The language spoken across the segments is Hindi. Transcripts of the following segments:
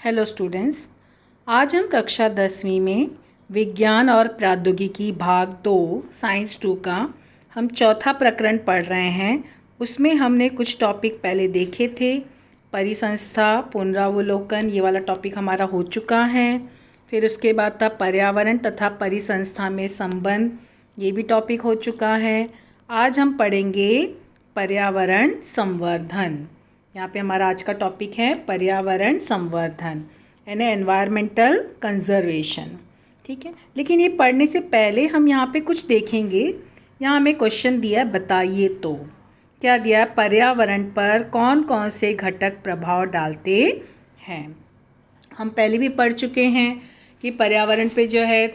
हेलो स्टूडेंट्स, आज हम कक्षा 10वीं में विज्ञान और प्रौद्योगिकी भाग 2 साइंस 2 का हम चौथा प्रकरण पढ़ रहे हैं। उसमें हमने कुछ टॉपिक पहले देखे थे। परिसंस्था, पुनरावलोकन, ये वाला टॉपिक हमारा हो चुका है। फिर उसके बाद था पर्यावरण तथा परिसंस्था में संबंध, ये भी टॉपिक हो चुका है। आज हम पढ़ेंगे पर्यावरण संवर्धन। यहाँ पे हमारा आज का टॉपिक है पर्यावरण संवर्धन यानी एनवायरमेंटल कंजर्वेशन। ठीक है, लेकिन ये पढ़ने से पहले हम यहाँ पे कुछ देखेंगे। यहाँ हमें क्वेश्चन दिया है, बताइए तो क्या दिया है, पर्यावरण पर कौन कौन से घटक प्रभाव डालते हैं। हम पहले भी पढ़ चुके हैं कि पर्यावरण पे जो है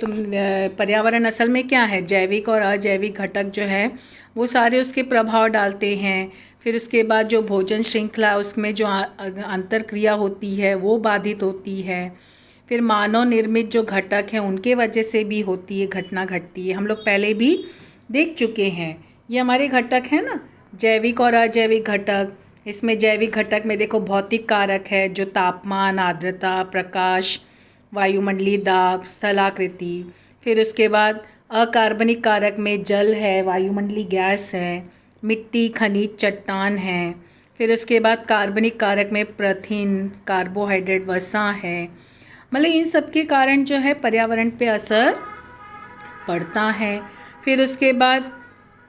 पर्यावरण असल में क्या है, जैविक और अजैविक घटक जो है वो सारे उसके प्रभाव डालते हैं। फिर उसके बाद जो भोजन श्रृंखला उसमें जो अंतर क्रिया होती है वो बाधित होती है। फिर मानव निर्मित जो घटक हैं उनके वजह से भी होती है, घटना घटती है। हम लोग पहले भी देख चुके हैं। ये हमारे घटक हैं ना, जैविक और अजैविक घटक। इसमें जैविक घटक में देखो भौतिक कारक है जो तापमान, आर्द्रता, प्रकाश, वायुमंडलीय दाब, स्थलाकृति। फिर उसके बाद अकार्बनिक कारक में जल है, वायुमंडलीय गैस है, मिट्टी, खनिज, चट्टान है। फिर उसके बाद कार्बनिक कारक में प्रथिन, कार्बोहाइड्रेट, वसा है। मतलब इन सब के कारण जो है पर्यावरण पे असर पड़ता है। फिर उसके बाद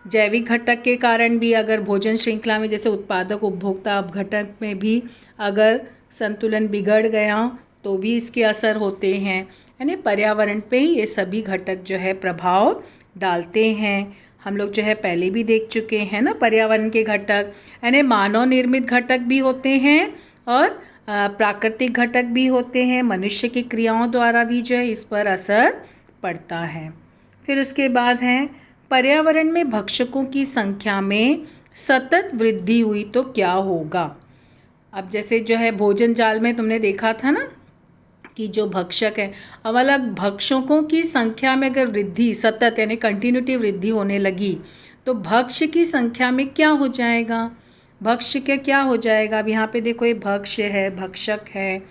जैविक घटक के कारण भी अगर भोजन श्रृंखला में जैसे उत्पादक उपभोक्ता घटक में भी अगर संतुलन बिगड़ गया तो भी इसके असर होते हैं। यानी पर्यावरण पे ये सभी घटक जो है प्रभाव डालते हैं। हम लोग जो है पहले भी देख चुके हैं ना पर्यावरण के घटक, यानी मानव निर्मित घटक भी होते हैं और प्राकृतिक घटक भी होते हैं। मनुष्य की क्रियाओं द्वारा भी जो है इस पर असर पड़ता है। फिर उसके बाद है पर्यावरण में भक्षकों की संख्या में सतत वृद्धि हुई तो क्या होगा। अब जैसे जो है भोजन जाल में तुमने देखा था ना कि जो भक्षक है, अब अलग भक्षकों की संख्या में अगर वृद्धि सतत यानी कंटिन्यूटी वृद्धि होने लगी तो भक्ष्य की संख्या में क्या हो जाएगा, भक्ष्य के क्या हो जाएगा। अब यहाँ पे देखो ये भक्ष्य है, भक्षक है,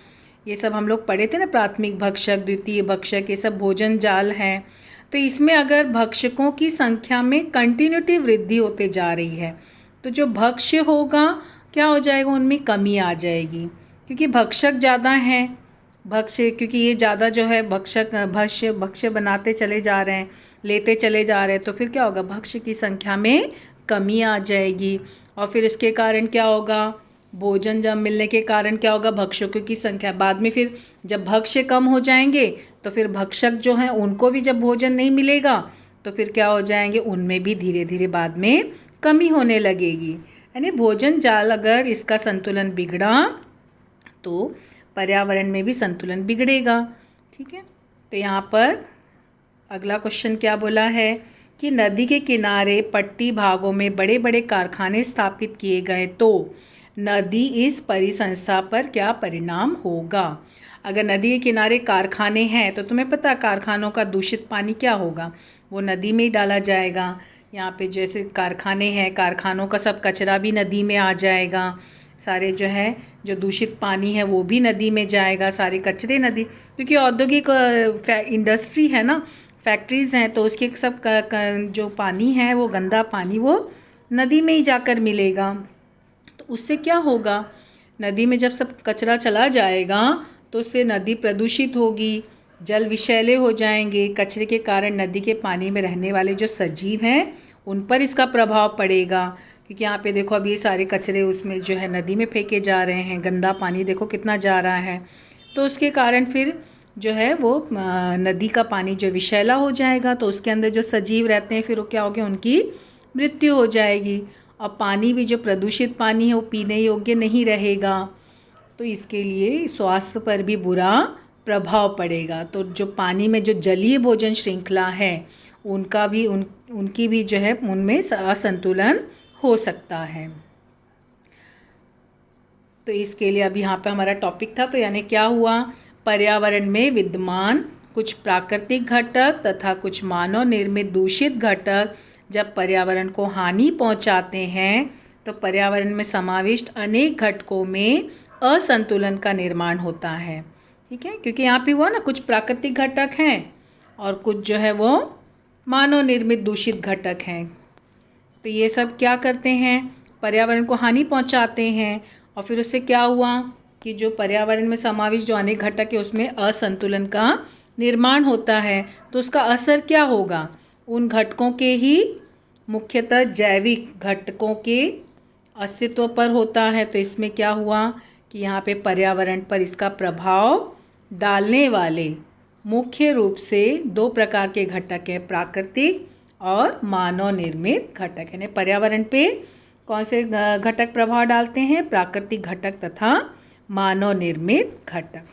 ये सब हम लोग पढ़े थे ना, प्राथमिक भक्षक, द्वितीय भक्षक, ये सब भोजन जाल हैं। तो इसमें अगर भक्षकों की संख्या में कंटिन्यूटी वृद्धि होते जा रही है तो जो भक्ष्य होगा क्या हो जाएगा, उनमें कमी आ जाएगी क्योंकि भक्षक ज़्यादा हैं। भक्ष्य क्योंकि ये ज़्यादा जो है भक्ष्य बनाते चले जा रहे हैं, लेते चले जा रहे हैं, तो फिर क्या होगा, भक्ष्य की संख्या में कमी आ जाएगी। और फिर इसके कारण क्या होगा, भोजन जब मिलने के कारण क्या होगा, भक्षकों की संख्या बाद में फिर जब भक्ष्य कम हो जाएंगे तो फिर भक्षक जो हैं उनको भी जब भोजन नहीं मिलेगा तो फिर क्या हो जाएंगे, उनमें भी धीरे धीरे बाद में कमी होने लगेगी। यानी भोजन जाल अगर इसका संतुलन बिगड़ा तो पर्यावरण में भी संतुलन बिगड़ेगा। ठीक है, तो यहाँ पर अगला क्वेश्चन क्या बोला है कि नदी के किनारे पट्टी भागों में बड़े बड़े कारखाने स्थापित किए गए तो नदी इस परिसंस्था पर क्या परिणाम होगा। अगर नदी के किनारे कारखाने हैं तो तुम्हें पता कारखानों का दूषित पानी क्या होगा, वो नदी में ही डाला जाएगा। यहाँ पे जैसे कारखाने हैं, कारखानों का सब कचरा भी नदी में आ जाएगा, सारे जो है जो दूषित पानी है वो भी नदी में जाएगा, सारे कचरे नदी, क्योंकि औद्योगिक इंडस्ट्री है ना, फैक्ट्रीज़ हैं, तो उसके सब जो पानी है वो गंदा पानी वो नदी में ही जाकर मिलेगा। तो उससे क्या होगा, नदी में जब सब कचरा चला जाएगा तो उससे नदी प्रदूषित होगी, जल विषैले हो जाएंगे। कचरे के कारण नदी के पानी में रहने वाले जो सजीव हैं उन पर इसका प्रभाव पड़ेगा, क्योंकि यहाँ पे देखो अब ये सारे कचरे उसमें जो है नदी में फेंके जा रहे हैं, गंदा पानी देखो कितना जा रहा है। तो उसके कारण फिर जो है वो नदी का पानी जो विषैला हो जाएगा, तो उसके अंदर जो सजीव रहते हैं फिर वो क्या हो गया, उनकी मृत्यु हो जाएगी। और पानी भी जो प्रदूषित पानी है वो पीने योग्य नहीं रहेगा, तो इसके लिए स्वास्थ्य पर भी बुरा प्रभाव पड़ेगा। तो जो पानी में जो जलीय भोजन श्रृंखला है उनका भी उनकी भी जो है उनमें असंतुलन हो सकता है। तो इसके लिए अब यहाँ पे हमारा टॉपिक था, तो यानी क्या हुआ, पर्यावरण में विद्यमान कुछ प्राकृतिक घटक तथा कुछ मानव निर्मित दूषित घटक जब पर्यावरण को हानि पहुँचाते हैं तो पर्यावरण में समाविष्ट अनेक घटकों में असंतुलन का निर्माण होता है। ठीक है, क्योंकि यहाँ पे हुआ ना कुछ प्राकृतिक घटक हैं और कुछ जो है वो मानव निर्मित दूषित घटक हैं। तो ये सब क्या करते हैं, पर्यावरण को हानि पहुँचाते हैं और फिर उससे क्या हुआ कि जो पर्यावरण में समाविष्ट जो अनेक घटक है उसमें असंतुलन का निर्माण होता है। तो उसका असर क्या होगा, उन घटकों के ही मुख्यतः जैविक घटकों के अस्तित्व पर होता है। तो इसमें क्या हुआ कि यहाँ पे पर्यावरण पर इसका प्रभाव डालने वाले मुख्य रूप से 2 प्रकार के घटक हैं, प्राकृतिक और मानव निर्मित घटक। यानी पर्यावरण पे कौन से घटक प्रभाव डालते हैं, प्राकृतिक घटक तथा मानव निर्मित घटक।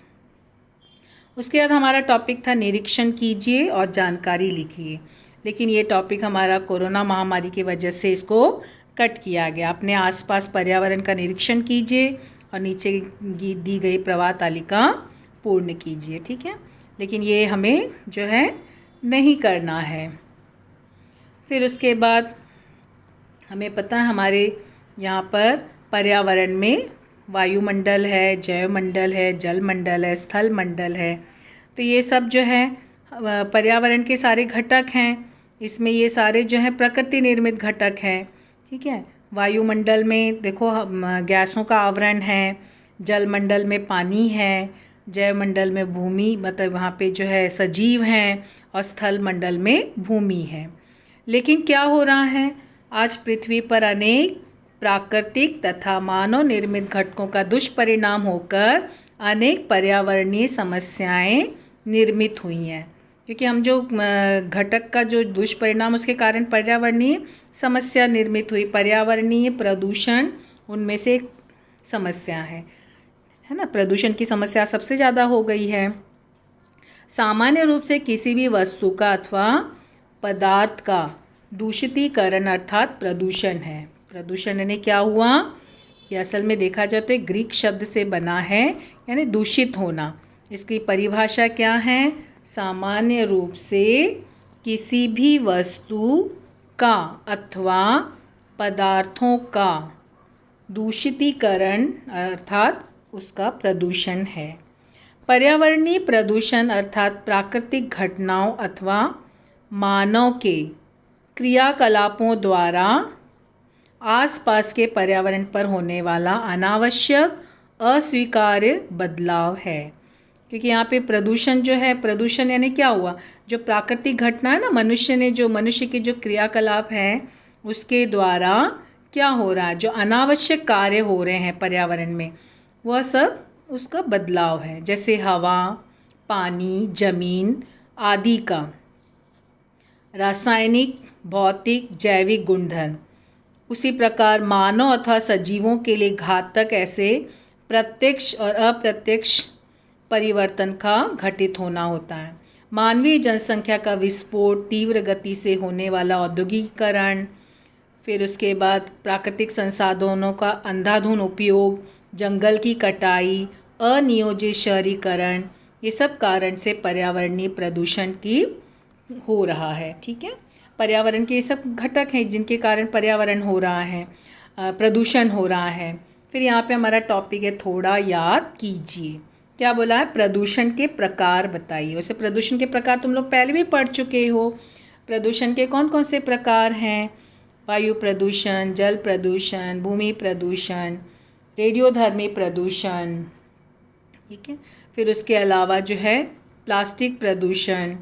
उसके बाद हमारा टॉपिक था निरीक्षण कीजिए और जानकारी लिखिए, लेकिन ये टॉपिक हमारा कोरोना महामारी की वजह से इसको कट किया गया। अपने आसपास पर्यावरण का निरीक्षण कीजिए और नीचे दी गई प्रवाह तालिका पूर्ण कीजिए, ठीक है। लेकिन ये हमें जो है नहीं करना है। फिर उसके बाद हमें पता है हमारे यहाँ पर पर्यावरण में वायुमंडल है, जैवमंडल है, जलमंडल है, स्थल मंडल है। तो ये सब जो है पर्यावरण के सारे घटक हैं। इसमें ये सारे जो है प्रकृति निर्मित घटक हैं, ठीक है। वायुमंडल में देखो गैसों का आवरण है, जलमंडल में पानी है, जैवमंडल में भूमि मतलब वहाँ पे जो है सजीव हैं और स्थल मंडल में भूमि है। लेकिन क्या हो रहा है, आज पृथ्वी पर अनेक प्राकृतिक तथा मानव निर्मित घटकों का दुष्परिणाम होकर अनेक पर्यावरणीय समस्याएं निर्मित हुई हैं। क्योंकि हम जो घटक का जो दुष्परिणाम उसके कारण पर्यावरणीय समस्या निर्मित हुई। पर्यावरणीय प्रदूषण उनमें से एक समस्या है ना। प्रदूषण की समस्या सबसे ज़्यादा हो गई है। सामान्य रूप से किसी भी वस्तु का अथवा पदार्थ का दूषितीकरण अर्थात प्रदूषण है। प्रदूषण यानी क्या हुआ, ये असल में देखा जाए तो एक ग्रीक शब्द से बना है, यानी दूषित होना। इसकी परिभाषा क्या है, सामान्य रूप से किसी भी वस्तु का अथवा पदार्थों का दूषितीकरण अर्थात उसका प्रदूषण है। पर्यावरणीय प्रदूषण अर्थात प्राकृतिक घटनाओं अथवा मानव के क्रियाकलापों द्वारा आसपास के पर्यावरण पर होने वाला अनावश्यक अस्वीकार्य बदलाव है। क्योंकि यहाँ पे प्रदूषण जो है, प्रदूषण यानी क्या हुआ, जो प्राकृतिक घटना है ना, मनुष्य के जो क्रियाकलाप हैं उसके द्वारा क्या हो रहा है, जो अनावश्यक कार्य हो रहे हैं पर्यावरण में, वह सब उसका बदलाव है। जैसे हवा, पानी, जमीन आदि का रासायनिक, भौतिक, जैविक गुणधर्म। उसी प्रकार मानव अथवा सजीवों के लिए घातक ऐसे प्रत्यक्ष और अप्रत्यक्ष परिवर्तन का घटित होना होता है। मानवीय जनसंख्या का विस्फोट, तीव्र गति से होने वाला औद्योगिकीकरण, फिर उसके बाद प्राकृतिक संसाधनों का अंधाधुंध उपयोग, जंगल की कटाई, अनियोजित शहरीकरण, ये सब कारण से पर्यावरणीय प्रदूषण की हो रहा है, ठीक है। पर्यावरण के ये सब घटक हैं जिनके कारण पर्यावरण हो रहा है, प्रदूषण हो रहा है। फिर यहाँ पे हमारा टॉपिक है थोड़ा याद कीजिए। क्या बोला है, प्रदूषण के प्रकार बताइए। वैसे प्रदूषण के प्रकार तुम लोग पहले भी पढ़ चुके हो। प्रदूषण के कौन कौन से प्रकार हैं, वायु प्रदूषण, जल प्रदूषण, भूमि प्रदूषण, रेडियोधर्मी प्रदूषण, ठीक है। फिर उसके अलावा जो है प्लास्टिक प्रदूषण,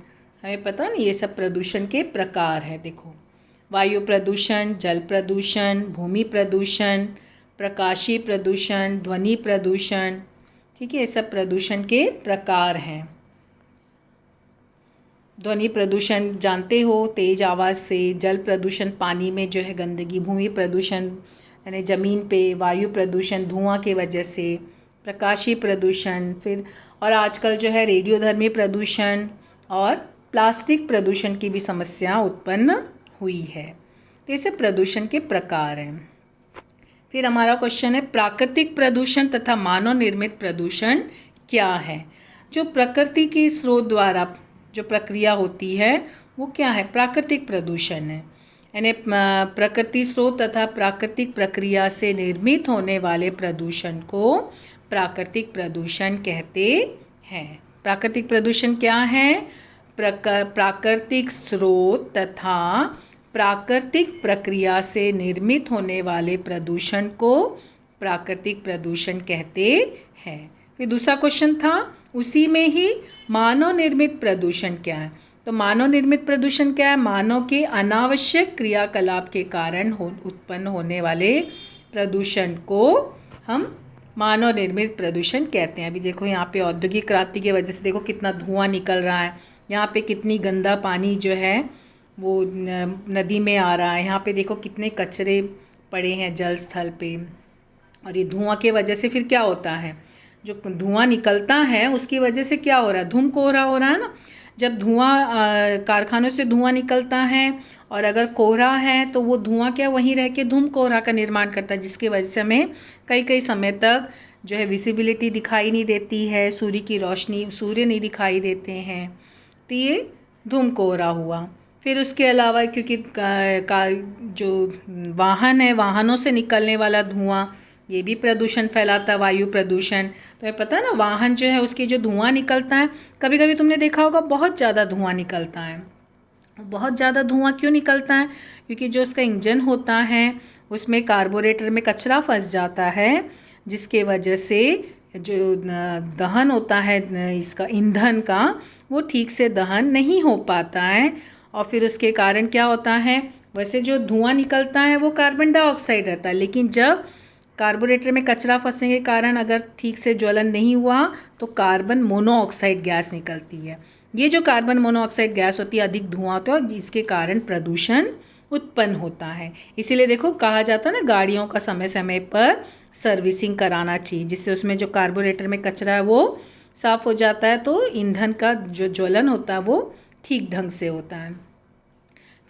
हमें पता नहीं, ये सब प्रदूषण के प्रकार है। देखो, वायु प्रदूषण, जल प्रदूषण, भूमि प्रदूषण, प्रकाशीय प्रदूषण, ध्वनि प्रदूषण, ठीक है, ये सब प्रदूषण के प्रकार हैं। ध्वनि प्रदूषण जानते हो, तेज आवाज़ से, जल प्रदूषण पानी में जो है गंदगी, भूमि प्रदूषण यानी ज़मीन पे, वायु प्रदूषण धुआं की वजह से, प्रकाशीय प्रदूषण, फिर और आजकल जो है रेडियोधर्मी प्रदूषण और प्लास्टिक प्रदूषण की भी समस्या उत्पन्न हुई है। तो ये सब प्रदूषण के प्रकार हैं। फिर हमारा क्वेश्चन है प्राकृतिक प्रदूषण तथा मानव निर्मित प्रदूषण क्या है। जो प्रकृति के स्रोत द्वारा जो प्रक्रिया होती है वो क्या है, प्राकृतिक प्रदूषण है। यानी प्रकृति स्रोत तथा प्राकृतिक प्रक्रिया से निर्मित होने वाले प्रदूषण को प्राकृतिक प्रदूषण कहते हैं। प्राकृतिक प्रदूषण क्या है? प्राकृतिक स्रोत तथा प्राकृतिक प्रक्रिया से निर्मित होने वाले प्रदूषण को प्राकृतिक प्रदूषण कहते हैं। फिर दूसरा क्वेश्चन था उसी में ही, मानव निर्मित प्रदूषण क्या है? तो मानव निर्मित प्रदूषण क्या है? मानव के अनावश्यक क्रियाकलाप के कारण उत्पन्न होने वाले प्रदूषण को हम मानव निर्मित प्रदूषण कहते हैं। अभी देखो यहाँ पे औद्योगिक क्रांति की वजह से देखो कितना धुआं निकल रहा है, यहाँ पे कितनी गंदा पानी जो है वो नदी में आ रहा है, यहाँ पे देखो कितने कचरे पड़े हैं जल स्थल पे। और ये धुआं के वजह से फिर क्या होता है, जो धुआं निकलता है उसकी वजह से क्या हो रहा है? धूम कोहरा हो रहा है ना। जब धुआं कारखानों से धुआं निकलता है और अगर कोहरा है तो वो धुआं क्या वहीं रह के धूम कोहरा का निर्माण करता है, जिसकी वजह से हमें कई समय तक जो है विजिबिलिटी दिखाई नहीं देती है, सूर्य की रोशनी, सूर्य नहीं दिखाई देते हैं। तो ये धूम कोहरा हुआ। फिर उसके अलावा क्योंकि जो वाहन है, वाहनों से निकलने वाला धुआं, ये भी प्रदूषण फैलाता, वायु प्रदूषण। तो ये पता है ना, वाहन जो है उसके जो धुआं निकलता है, कभी कभी तुमने देखा होगा बहुत ज़्यादा धुआं निकलता है। बहुत ज़्यादा धुआं क्यों निकलता है? क्योंकि जो उसका इंजन होता है उसमें कार्बोरेटर में कचरा फंस जाता है, जिसके वजह से जो दहन होता है इसका ईंधन का, वो ठीक से दहन नहीं हो पाता है। और फिर उसके कारण क्या होता है, वैसे जो धुआं निकलता है वो कार्बन डाइऑक्साइड रहता है, लेकिन जब कार्बोरेटर में कचरा फंसने के कारण अगर ठीक से ज्वलन नहीं हुआ तो कार्बन मोनोऑक्साइड गैस निकलती है। ये जो कार्बन मोनोऑक्साइड गैस होती है, अधिक धुआं होता है और जिसके कारण प्रदूषण उत्पन्न होता है। इसीलिए देखो कहा जाता है ना, गाड़ियों का समय समय पर सर्विसिंग कराना चाहिए, जिससे उसमें जो कार्बोरेटर में कचरा है वो साफ़ हो जाता है, तो ईंधन का जो ज्वलन होता है वो ठीक ढंग से होता है।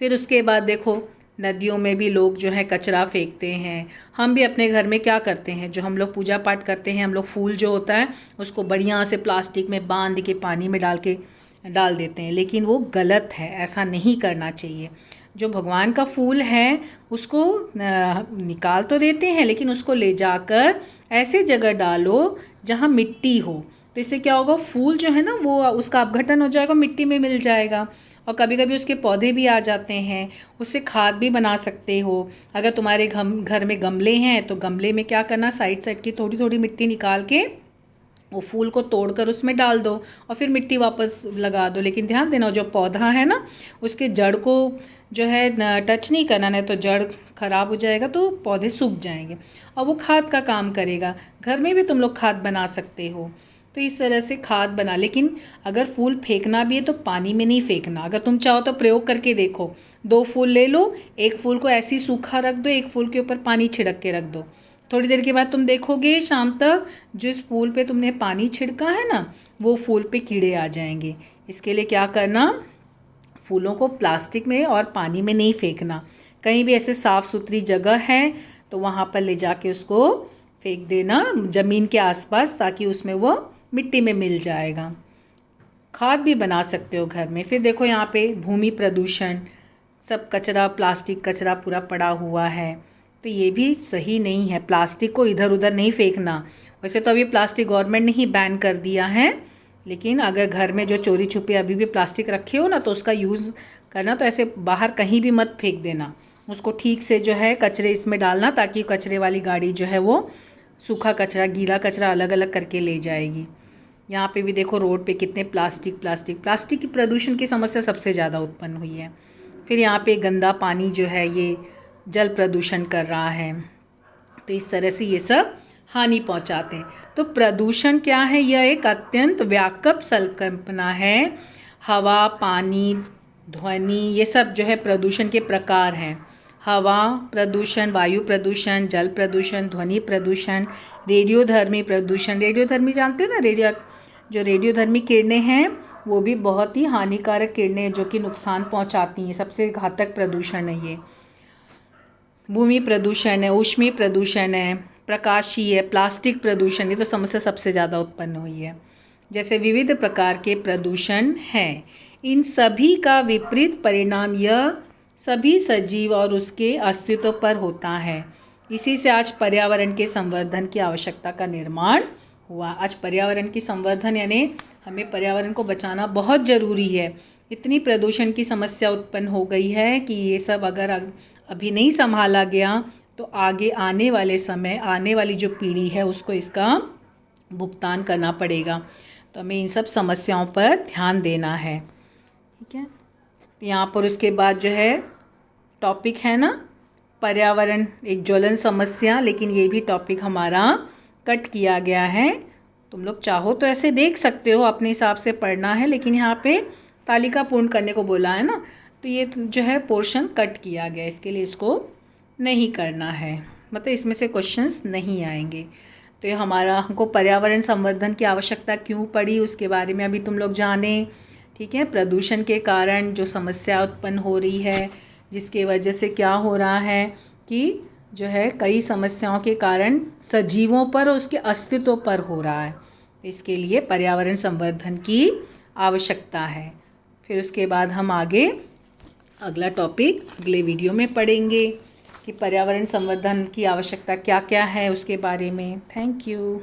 फिर उसके बाद देखो नदियों में भी लोग जो है कचरा फेंकते हैं। हम भी अपने घर में क्या करते हैं, जो हम लोग पूजा पाठ करते हैं, हम लोग फूल जो होता है उसको बढ़िया से प्लास्टिक में बांध के पानी में डाल देते हैं, लेकिन वो गलत है, ऐसा नहीं करना चाहिए। जो भगवान का फूल है उसको निकाल तो देते हैं, लेकिन उसको ले जाकर ऐसे जगह डालो जहाँ मिट्टी हो, तो इससे क्या होगा, फूल जो है ना वो उसका अपघटन हो जाएगा, मिट्टी में मिल जाएगा। और कभी कभी उसके पौधे भी आ जाते हैं, उससे खाद भी बना सकते हो। अगर तुम्हारे घर में गमले हैं तो गमले में क्या करना, साइड की थोड़ी थोड़ी मिट्टी निकाल के वो फूल को तोड़कर उसमें डाल दो और फिर मिट्टी वापस लगा दो। लेकिन ध्यान देना, जो पौधा है ना उसके जड़ को जो है टच नहीं करना, नहीं तो जड़ खराब हो जाएगा तो पौधे सूख जाएंगे और वो खाद का काम करेगा। घर में भी तुम लोग खाद बना सकते हो, तो इस तरह से खाद बना। लेकिन अगर फूल फेंकना भी है तो पानी में नहीं फेंकना। अगर तुम चाहो तो प्रयोग करके देखो, 2 फूल ले लो, एक फूल को ऐसे ही सूखा रख दो, एक फूल के ऊपर पानी छिड़क के रख दो। थोड़ी देर के बाद तुम देखोगे शाम तक जिस फूल पे तुमने पानी छिड़का है ना वो फूल पे कीड़े आ जाएंगे। इसके लिए क्या करना, फूलों को प्लास्टिक में और पानी में नहीं फेंकना। कहीं भी ऐसे साफ़ सुथरी जगह है तो वहाँ पर ले जाके उसको फेंक देना ज़मीन के आसपास, ताकि उसमें वो मिट्टी में मिल जाएगा। खाद भी बना सकते हो घर में। फिर देखो यहाँ पे भूमि प्रदूषण, सब कचरा, प्लास्टिक कचरा पूरा पड़ा हुआ है, तो ये भी सही नहीं है। प्लास्टिक को इधर उधर नहीं फेंकना। वैसे तो अभी प्लास्टिक गवर्नमेंट ने ही बैन कर दिया है, लेकिन अगर घर में जो चोरी छुपे अभी भी प्लास्टिक रखे हो ना तो उसका यूज़ करना, तो ऐसे बाहर कहीं भी मत फेंक देना। उसको ठीक से जो है कचरे इसमें डालना, ताकि कचरे वाली गाड़ी जो है वो सूखा कचरा गीला कचरा अलग अलग करके ले जाएगी। यहाँ पे भी देखो रोड पे कितने प्लास्टिक की प्रदूषण की समस्या सबसे ज़्यादा उत्पन्न हुई है। फिर यहाँ पे गंदा पानी जो है ये जल प्रदूषण कर रहा है, तो इस तरह से ये सब हानि पहुँचाते हैं। तो प्रदूषण क्या है, यह एक अत्यंत व्यापक संकल्पना है। हवा, पानी, ध्वनि, ये सब जो है प्रदूषण के प्रकार हैं। हवा प्रदूषण, वायु प्रदूषण, जल प्रदूषण, ध्वनि प्रदूषण, रेडियोधर्मी प्रदूषण। रेडियोधर्मी जानते हो ना, जो रेडियोधर्मी किरणें हैं वो भी बहुत ही हानिकारक किरणें हैं जो कि नुकसान पहुंचाती हैं। सबसे घातक प्रदूषण है ये। भूमि प्रदूषण है, ऊष्मीय प्रदूषण है, प्रकाशीय, प्लास्टिक प्रदूषण, ये तो समस्या सबसे ज़्यादा उत्पन्न हुई है। जैसे विविध प्रकार के प्रदूषण हैं, इन सभी का विपरीत परिणाम यह सभी सजीव और उसके अस्तित्व पर होता है। इसी से आज पर्यावरण के संवर्धन की आवश्यकता का निर्माण हुआ। आज पर्यावरण की संवर्धन यानी हमें पर्यावरण को बचाना बहुत ज़रूरी है। इतनी प्रदूषण की समस्या उत्पन्न हो गई है कि ये सब अगर अभी नहीं संभाला गया तो आगे आने वाले समय, आने वाली जो पीढ़ी है उसको इसका भुगतान करना पड़ेगा। तो हमें इन सब समस्याओं पर ध्यान देना है, ठीक है। यहाँ पर उसके बाद जो है टॉपिक है ना, पर्यावरण एक ज्वलन समस्या, लेकिन ये भी टॉपिक हमारा कट किया गया है। तुम लोग चाहो तो ऐसे देख सकते हो, अपने हिसाब से पढ़ना है, लेकिन यहाँ पे तालिका पूर्ण करने को बोला है ना, तो ये जो है पोर्शन कट किया गया, इसके लिए इसको नहीं करना है, मतलब इसमें से क्वेश्चंस नहीं आएंगे। तो ये हमको पर्यावरण संवर्धन की आवश्यकता क्यों पड़ी उसके बारे में अभी तुम लोग जाने, ठीक है। प्रदूषण के कारण जो समस्या उत्पन्न हो रही है, जिसके वजह से क्या हो रहा है कि जो है कई समस्याओं के कारण सजीवों पर और उसके अस्तित्व पर हो रहा है। इसके लिए पर्यावरण संवर्धन की आवश्यकता है। फिर उसके बाद हम आगे अगला टॉपिक अगले वीडियो में पढ़ेंगे कि पर्यावरण संवर्धन की आवश्यकता क्या क्या है उसके बारे में। Thank you.